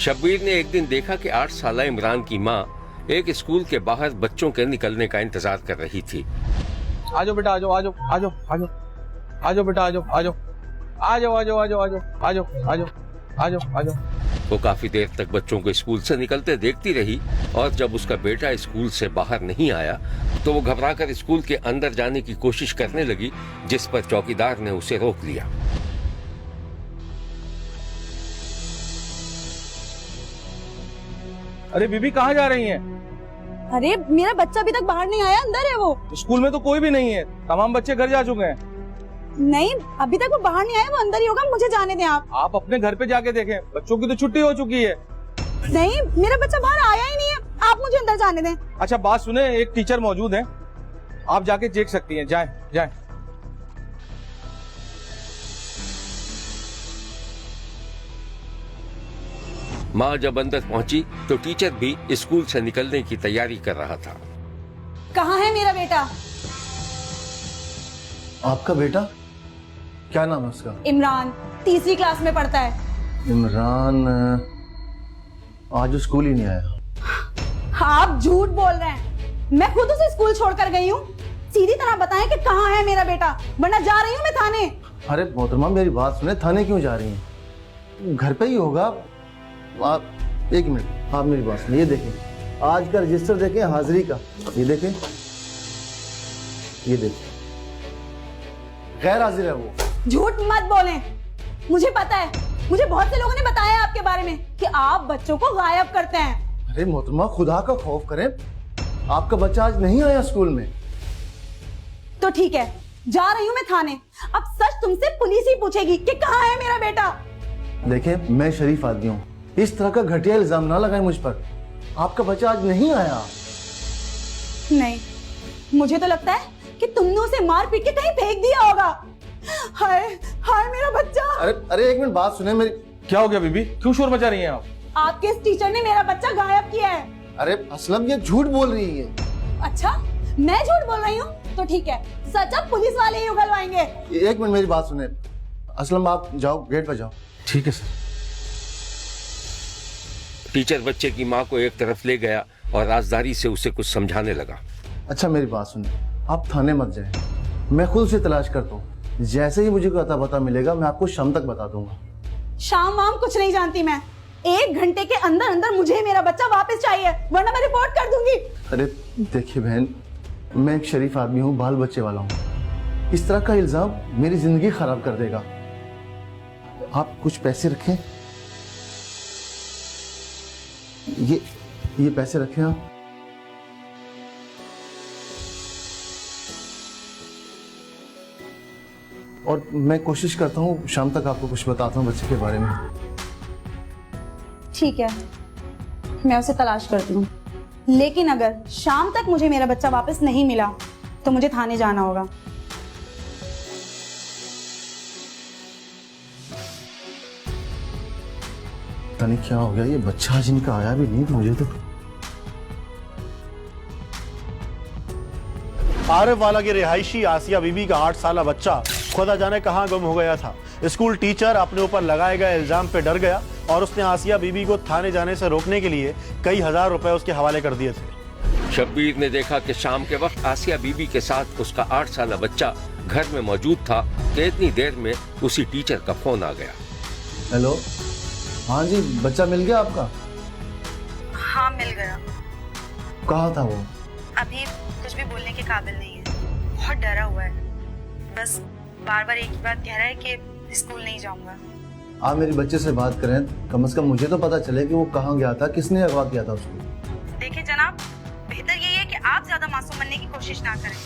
शब्बीर ने एक दिन देखा कि 8 साला इमरान की माँ एक स्कूल के बाहर बच्चों के निकलने का इंतजार कर रही थी। आजो बेटा, आजो आजो आजो आजो आजो बेटा, आजो आजो आजो आजो आजो आजो आजो आजो आजो आजो। वो काफी देर तक बच्चों को स्कूल से निकलते देखती रही और जब उसका बेटा स्कूल से बाहर नहीं आया तो वो घबराकर स्कूल के अंदर जाने की कोशिश करने लगी, जिस पर चौकीदार ने उसे रोक लिया। अरे बीबी कहाँ जा रही हैं? अरे मेरा बच्चा अभी तक बाहर नहीं आया, अंदर है वो। स्कूल में तो कोई भी नहीं है, तमाम बच्चे घर जा चुके हैं। नहीं, अभी तक वो बाहर नहीं आया, वो अंदर ही होगा, मुझे जाने दें आप। आप अपने घर पे जाके देखें, बच्चों की तो छुट्टी हो चुकी है। नहीं, मेरा बच्चा बाहर आया ही नहीं है, आप मुझे अंदर जाने दें। अच्छा बात सुने, एक टीचर मौजूद है, आप जाके देख सकती हैं, जाएं जाएं। माँ जब अंदर पहुंची तो टीचर भी स्कूल से निकलने की तैयारी कर रहा था। कहाँ है मेरा बेटा? आपका बेटा? क्या नाम है उसका? इमरान, तीसरी क्लास में पढ़ता है। इमरान आज स्कूल ही नहीं आया। आप झूठ बोल रहे हैं, मैं खुद उसे स्कूल छोड़कर गई हूँ। सीधी तरह बताएं कि कहाँ है मेरा बेटा, वरना जा रही हूँ मैं थाने। अरे मोहतरमा मेरी बात सुने, थाने क्यों जा रही हैं? घर पे ही होगा। आप एक मिनट, आप मेरी बात सुनिए, ये देखें आज का रजिस्टर देखें, हाजिरी का, ये देखें, ये देखें, गैर हाजिर है वो। झूठ मत बोलें, मुझे पता है, मुझे बहुत से लोगों ने बताया आपके बारे में कि आप बच्चों को गायब करते हैं। अरे मोहतरमा खुदा का खौफ करें, आपका बच्चा आज नहीं आया स्कूल में। तो ठीक है, जा रही हूँ मैं थाने। अब सच तुमसे पुलिस ही पूछेगी कि कहाँ है मेरा बेटा। देखें मैं शरीफ आदमी हूँ, इस तरह का घटिया इल्जाम ना लगाएं मुझ पर। आपका बच्चा आज नहीं आया। नहीं, मुझे तो लगता है कि तुमने उसे मार पीट के कहीं फेंक दिया होगा। हाय हाय मेरा बच्चा। अरे एक मिनट बात सुने मेरी। क्या हो गया बीबी, क्यों शोर मचा रही हैं आप? आपके इस टीचर ने मेरा बच्चा गायब किया है। अरे असलम ये झूठ बोल रही है। अच्छा, मैं झूठ बोल रही हूँ? तो ठीक है, सच अब पुलिस वाले ही उगलवाएंगे। एक मिनट मेरी बात सुने, असलम आप जाओ गेट पर जाओ। ठीक है सर। टीचर बच्चे की माँ को एक तरफ ले गया और राजदारी से उसे कुछ समझाने लगा। अच्छा मेरी बात सुने, आप थाने मत जाएं, मैं खुद से तलाश करता हूँ। जैसे ही मुझे कोई अता पता मिलेगा मैं आपको शाम तक बता दूंगा। शाम वाम कुछ नहीं जानती मैं, 1 घंटे के अंदर अंदर मुझे मेरा बच्चा वापस चाहिए, वरना मैं रिपोर्ट कर दूंगी। अरे देखिए बहन, मैं एक शरीफ आदमी हूँ, बाल बच्चे वाला हूँ। इस तरह का इल्जाम मेरी जिंदगी खराब कर देगा। आप कुछ पैसे रखें, ये पैसे रखें आप। और मैं कोशिश करता हूँ शाम तक आपको कुछ बताता हूँ बच्चे के बारे में। ठीक है, मैं उसे तलाश करती हूँ, लेकिन अगर शाम तक मुझे मेरा बच्चा वापस नहीं मिला तो मुझे थाने जाना होगा। पता नहीं क्या हो गया, ये बच्चा आज इनका आया भी नहीं मुझे तो। आरिफ वाला की रिहायशी आसिया बीबी का 8 साला बच्चा खुदा जाने कहां गुम हो गया था। स्कूल टीचर अपने ऊपर लगाए गए इल्जाम पे डर गया और उसने आसिया बीबी को थाने जाने से रोकने के लिए कई हजार रुपए उसके हवाले कर दिए थे। शब्बीर ने देखा कि शाम के वक्त आसिया बीबी के साथ उसका 8 साला बच्चा घर में मौजूद था कि इतनी देर में उसी टीचर का फोन आ गया। हेलो, हाँ जी, बच्चा मिल गया आपका? हाँ मिल गया। कहाँ था वो? अभी कुछ भी बोलने के काबिल नहीं है, बहुत डरा हुआ है, बस बार बार एक ही बात कह रहा है कि स्कूल नहीं जाऊंगा। आप मेरे बच्चे से बात करें, कम से कम मुझे तो पता चले कि वो कहाँ गया था, किसने अगवा किया था उसको। देखिए जनाब, बेहतर यही है कि आप ज्यादा मासूम बनने की कोशिश ना करें।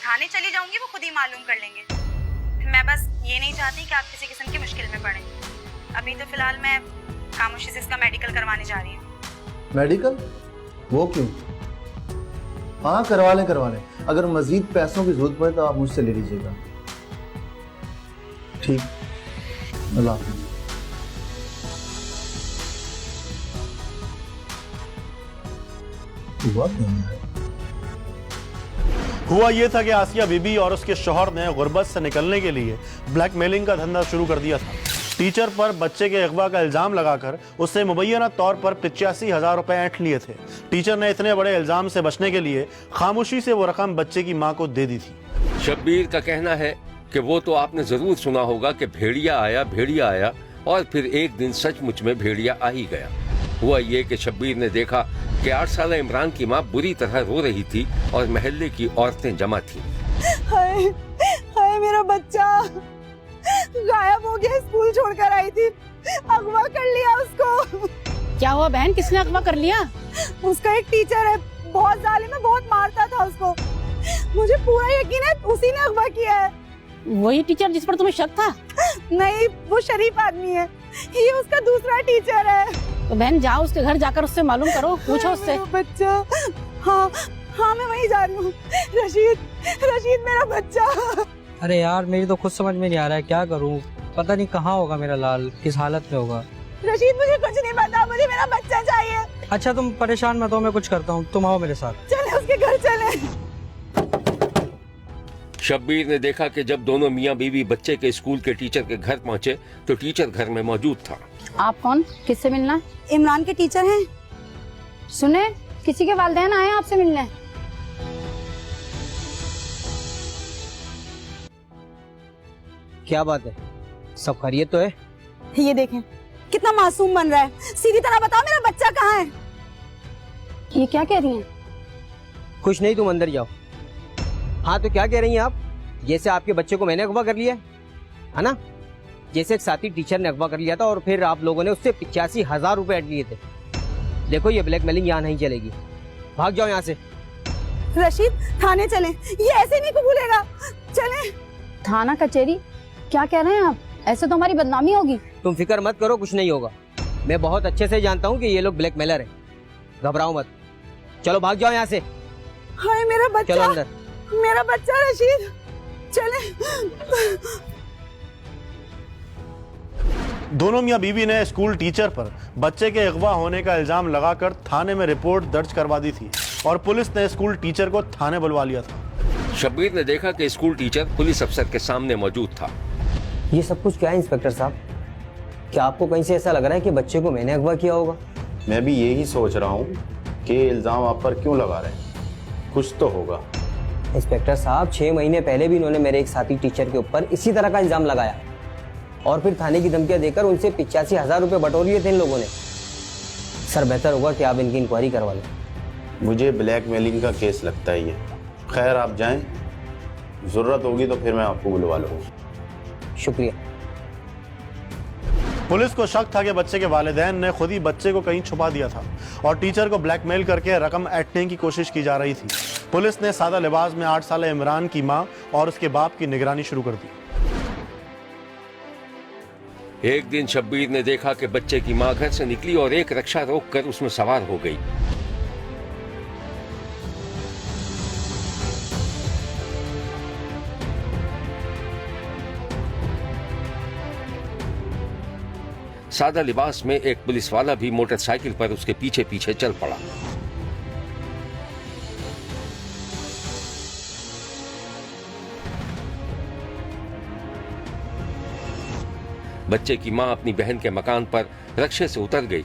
थाने चली जाऊंगी, वो खुद ही मालूम कर लेंगे। मैं बस ये नहीं चाहती कि आप किसी किस्म की मुश्किल में पड़ें। अभी तो फिलहाल मैं खामोशी से इसका मेडिकल करवाने जा रही हूँ। मेडिकल? वो क्यों? हाँ करवा लें। अगर मजीद पैसों की जरूरत पड़े तो आप मुझसे ले लीजिएगा। ठीक, अल्लाह हाफ़िज़। हुआ ये था कि आसिया बीबी और उसके शौहर ने गुर्बत से निकलने के लिए ब्लैकमेलिंग का धंधा शुरू कर दिया था। टीचर पर बच्चे के अगवा का इल्जाम लगाकर उससे मुबैना तौर पर 85,000 रुपए ऐंठ लिए थे। टीचर ने इतने बड़े इल्जाम से बचने के लिए खामोशी से वो रकम बच्चे की मां को दे दी थी। शब्बीर का कहना है कि वो तो आपने जरूर सुना होगा कि भेड़िया आया और फिर एक दिन सचमुच में भेड़िया आ ही गया। हुआ ये कि शब्बीर ने देखा कि 8 साल इमरान की मां बुरी तरह रो रही थी और मोहल्ले की औरतें जमा थीं। हाय हाय मेरा बच्चा गायब हो गया, स्कूल छोड़कर आई थी, अगवा कर लिया उसको। क्या हुआ बहन, किसने अगवा कर लिया? उसका एक टीचर है, बहुत जालिम है, बहुत मारता था उसको। मुझे पूरा यकीन है उसी ने अगवा किया है। वही टीचर जिस पर तुम्हें शक था? नहीं, वो शरीफ आदमी है, ये उसका दूसरा टीचर है। तो बहन जाओ उसके घर जाकर उससे मालूम करो, पूछो उससे। बच्चा, हाँ मैं वहीं जा रही हूँ। रशीद मेरा बच्चा। अरे यार मेरी तो खुद समझ में नहीं आ रहा है क्या करूं, पता नहीं कहाँ होगा मेरा लाल, किस हालत में होगा। रशीद मुझे कुछ नहीं पता, मुझे मेरा बच्चा चाहिए। अच्छा तुम परेशान मत हो, मैं कुछ करता हूँ, तुम आओ मेरे साथ। चले उसके घर चले। शब्बीर ने देखा कि जब दोनों मियां बीवी बच्चे के स्कूल के टीचर के घर पहुंचे तो टीचर घर में मौजूद था। आप कौन, किससे मिलना? इमरान के टीचर हैं। सुने, किसी के वालिदैन आए आपसे मिलने। क्या बात है, सब खैरियत तो है? ये देखें कितना मासूम बन रहा है। सीधी तरह बताओ मेरा बच्चा कहाँ है? ये क्या कह रही हैं? कुछ नहीं, तुम अंदर जाओ। हाँ तो क्या कह रही हैं आप? जैसे आपके बच्चे को मैंने अगवा कर लिया है ना? जैसे एक साथी टीचर ने अगवा कर लिया था और फिर आप लोगों ने उससे 85,000 रुपए ऐड लिए थे। देखो ये ब्लैकमेलिंग यहाँ नहीं चलेगी, भाग जाओ यहाँ से। रशीद थाने चले, ये ऐसे नहीं कबूलेगा। चले। थाना कचहरी? क्या कह रहे हैं आप? ऐसे तो हमारी बदनामी होगी। तुम फिक्र मत करो, कुछ नहीं होगा। मैं बहुत अच्छे से जानता हूँ कि ये लोग ब्लैकमेलर हैं, घबराओ मत। चलो भाग जाओ यहाँ से। हाय मेरा बच्चा, चलो अंदर। मेरा बच्चा रशीद, चले। दोनों मियां बीवी ने स्कूल टीचर पर बच्चे के अगवा होने का इल्जाम लगाकर थाने में रिपोर्ट दर्ज करवा दी थी और पुलिस ने स्कूल टीचर को थाने बुलवा लिया था। शब्बीर ने देखा कि स्कूल टीचर पुलिस अफसर के सामने मौजूद था। ये सब कुछ क्या है इंस्पेक्टर साहब? क्या आपको कहीं से ऐसा लग रहा है कि बच्चे को मैंने अगवा किया होगा? मैं भी यही सोच रहा हूँ कि इल्जाम आप पर क्यों लगा रहे हैं, कुछ तो होगा। इंस्पेक्टर साहब 6 महीने पहले भी इन्होंने मेरे एक साथी टीचर के ऊपर इसी तरह का इल्जाम लगाया और फिर थाने की धमकियां देकर उनसे 85,000 रुपए बटोर लिए थे इन लोगों ने। सर बेहतर होगा कि आप इनकी इंक्वायरी करवा लें। मुझे ब्लैकमेलिंग का केस लगता ही है। खैर आप जाएं, जरूरत होगी तो फिर मैं आपको बुलवा लूँगा। शुक्रिया। पुलिस को शक था कि बच्चे के वालिदैन ने खुद ही बच्चे को कहीं छुपा दिया था और टीचर को ब्लैकमेल करके रकम ऐंठने की कोशिश की जा रही थी। पुलिस ने सादा लिबास में 8 साल इमरान की मां और उसके बाप की निगरानी शुरू कर दी। एक दिन शब्बीर ने देखा कि बच्चे की मां घर से निकली और एक रिक्शा रोककर उसमें सवार हो गई। सादा लिबास में एक पुलिस वाला भी मोटरसाइकिल पर उसके पीछे पीछे चल पड़ा। बच्चे की मां अपनी बहन के मकान पर रिक्शे से उतर गई।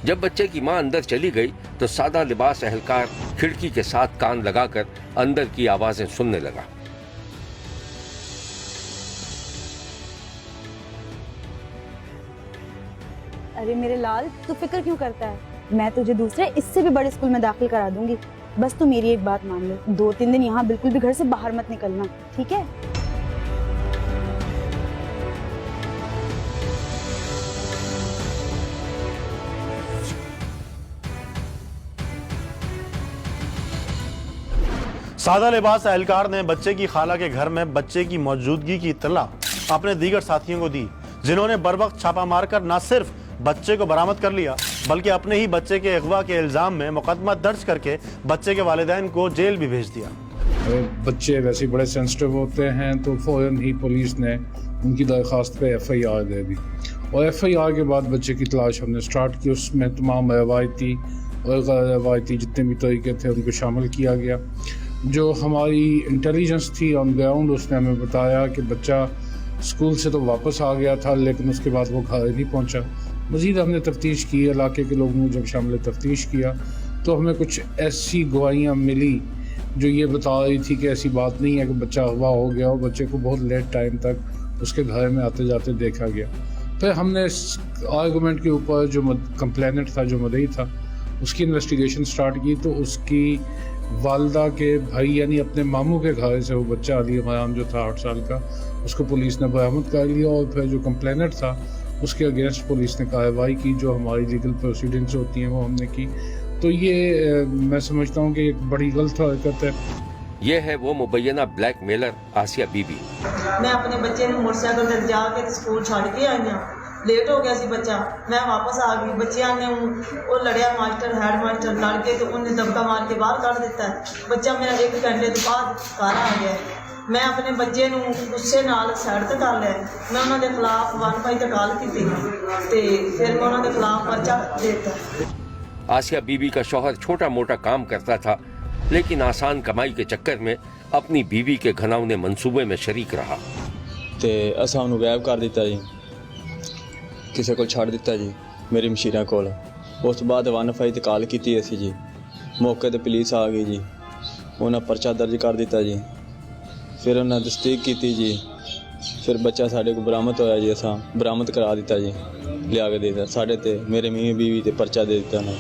जब बच्चे की मां अंदर चली गई तो सादा लिबास एहलकार खिड़की के साथ कान लगाकर अंदर की आवाजें सुनने लगा। अरे मेरे लाल, तू फिक्र क्यों करता है? मैं तुझे दूसरे इससे भी बड़े स्कूल में दाखिल करा दूंगी। बस तू मेरी एक बात मान ले, 2-3 दिन यहाँ बिल्कुल भी घर से बाहर मत निकलना, ठीक है? सादा लिबास एहलकार ने बच्चे की खाला के घर में बच्चे की मौजूदगी की इत्तला अपने दीगर साथियों को दी, जिन्होंने बर वक्त छापा मारकर न सिर्फ बच्चे को बरामद कर लिया बल्कि अपने ही बच्चे के अगवा के इल्जाम में मुकदमा दर्ज करके बच्चे के वालिदैन को जेल भी भेज दिया। बच्चे वैसे बड़े सेंसिटिव होते हैं तो फौरन ही पुलिस ने उनकी दरख्वास्त पे FIR दे दी और FIR के बाद बच्चे की तलाश हमने स्टार्ट की। उसमें तमाम रवायती और गैर रवायती जितने भी तरीके थे उनको शामिल किया गया। जो हमारी इंटेलिजेंस थी ऑन ग्राउंड उसने हमें बताया कि बच्चा स्कूल से तो वापस आ गया था, लेकिन उसके बाद वो घर नहीं पहुंचा। मज़ीद हमने तफ्तीश की, इलाके के लोगों ने जब शामिल तफ्तीश किया तो हमें कुछ ऐसी गवाहियाँ मिली जो ये बता रही थी कि ऐसी बात नहीं है कि बच्चा अगवा हो गया और बच्चे को बहुत लेट टाइम तक उसके घर में आते जाते देखा गया। फिर हमने इस आर्गूमेंट के ऊपर जो कंप्लेनेंट था, जो मुद्दई था, उसकी इन्वेस्टिगेशन स्टार्ट की तो उसकी वालदा के भाई यानी अपने मामू के घर से वो बच्चा अली मराम जो था 8 साल का, उसको पुलिस ने बरामद कर लिया और फिर जो कंप्लेनेंट था उसके अगेंस्ट पुलिस ने कार्रवाई की, जो हमारी लीगल प्रोसीडिंग्स होती हैं वो हमने की। तो ये मैं समझता हूँ कि एक बड़ी गलत हरकत है। ये है वो मुबैना ब्लैकमेलर आसिया बीबी। मैं अपने बच्चे ਨੂੰ मोटरसाइकिल ਤੇ ਜਾ ਕੇ ਸਕੂਲ ਛੱਡ ਕੇ ਆਈ ਹਾਂ। ਲੇਟ ਹੋ ਗਿਆ ਸੀ ਬੱਚਾ, ਮੈਂ ਵਾਪਸ ਆ ਗਈ। ਬੱਚਿਆਂ ਨੇ ਉਹ ਲੜਿਆ, ਮਾਸਟਰ ਹੈਡ ਮਾਸਟਰ ਲੜ ਕੇ ਤੇ ਉਹਨੇ ਦਬਕਾ ਮਾਰ ਕੇ ਬਾਹਰ ਕੱਢ ਦਿੱਤਾ। ਬੱਚਾ ਮੇਰਾ 1 ਘੰਟੇ ਤੋਂ ਬਾਅਦ ਘਰ ਆ ਗਿਆ। मैं अपने बच्चे ਨੂੰ ਗੁੱਸੇ ਨਾਲ ਸਾਈਡ ਤੇ ਕਰ ਲਿਆ। मैं ਉਹਨਾਂ ਦੇ ਖਿਲਾਫ 1 ਤੇ ਕਾਲ ਕੀਤੀ ਤੇ ਫਿਰ मैं ਉਹਨਾਂ ਦੇ ਖਿਲਾਫ पर्चा ਦੇ ਦਿੱਤਾ। आसिया बीबी का शौहर छोटा मोटा काम करता था, लेकिन आसान कमाई के चक्कर में अपनी बीवी के घिनौने मंसूबे में शरीक रहा। ਤੇ ਅਸਾਂ ਉਹਨੂੰ ਗਾਇਬ ਕਰ ਦਿੱਤਾ ਜੀ, ਕਿਸੇ ਕੋਲ ਛੱਡ ਦਿੱਤਾ ਜੀ, ਮੇਰੀ ਮਸ਼ੀਰਾਂ ਕੋਲ। ਉਸ ਤੋਂ ਬਾਅਦ 1 ਤੇ ਕਾਲ ਕੀਤੀ ਅਸੀਂ ਜੀ, ਮੌਕੇ ਤੇ ਪੁਲਿਸ ਆ ਗਈ ਜੀ, ਉਹਨਾਂ ਪਰਚਾ ਦਰਜ ਕਰ ਦਿੱਤਾ ਜੀ। ਫਿਰ ਉਹਨਾਂ ਤਸਦੀਕ ਕੀਤੀ ਜੀ, ਫਿਰ ਬੱਚਾ ਸਾਡੇ ਕੋਲ ਬਰਾਮਦ ਹੋਇਆ ਜੀ, ਅਸਾਂ ਬਰਾਮਦ ਕਰਾ ਦਿੱਤਾ ਜੀ, ਲਿਆ ਕੇ ਦੇ ਦਿੱਤਾ ਸਾਡੇ ਤੇ ਮੇਰੇ ਮੀਆਂ बीवी ਤੇ पर्चा दे ਦਿੱਤਾ ਉਹਨਾਂ।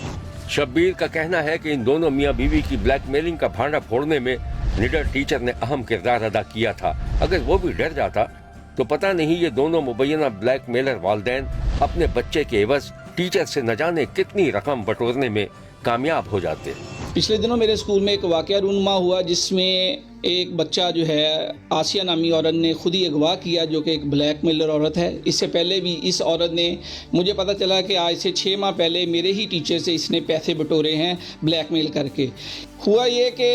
शब्बीर का कहना है कि इन दोनों मियाँ बीवी की ब्लैकमेलिंग का भांडा फोड़ने में निडर टीचर ने अहम किरदार अदा किया था। अगर वो भी डर जाता तो पता नहीं ये दोनों मुबैना ब्लैकमेलर वालिदैन अपने बच्चे के एवज टीचर से न जाने कितनी रकम बटोरने में कामयाब हो जाते। पिछले दिनों मेरे स्कूल में एक वाकया रूनुमा हुआ जिसमें एक बच्चा जो है आसिया नामी औरत ने खुद ही अगवा किया, जो कि एक ब्लैकमेलर औरत है। इससे पहले भी इस औरत ने, मुझे पता चला कि आज से 6 माह पहले मेरे ही टीचर से इसने पैसे बटोरे हैं ब्लैकमेल करके। हुआ ये कि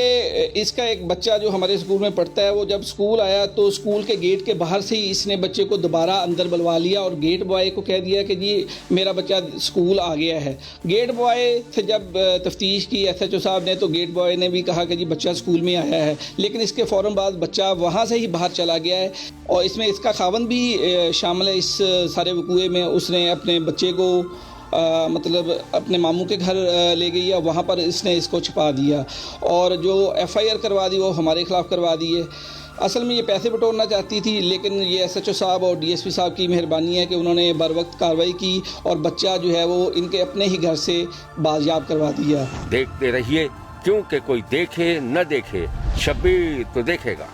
इसका एक बच्चा जो हमारे स्कूल में पढ़ता है, वो जब स्कूल आया तो स्कूल के गेट के बाहर से ही इसने बच्चे को दोबारा अंदर बुलवा लिया और गेट बॉय को कह दिया कि जी मेरा बच्चा स्कूल आ गया है। गेट बॉय से जब तफ्तीश की SHO साहब ने, तो गेट बॉय ने भी कहा कि जी बच्चा स्कूल में आया है, लेकिन इसके फ़ौरन बाद बच्चा वहाँ से ही बाहर चला गया है। और इसमें इसका खावंद भी शामिल है इस सारे वकूए में। उसने अपने बच्चे को मतलब अपने मामू के घर ले गई है, वहाँ पर इसने इसको छुपा दिया और जो FIR करवा दी वो हमारे खिलाफ करवा दी है। असल में ये पैसे बटोरना चाहती थी, लेकिन ये SHO साहब और DSP साहब की मेहरबानी है कि उन्होंने बर वक्त कार्रवाई की और बच्चा जो है वो इनके अपने ही घर से बाजियाब करवा दिया। देखते रहिए, क्योंकि कोई देखे न देखे, शब्बीर तो देखेगा।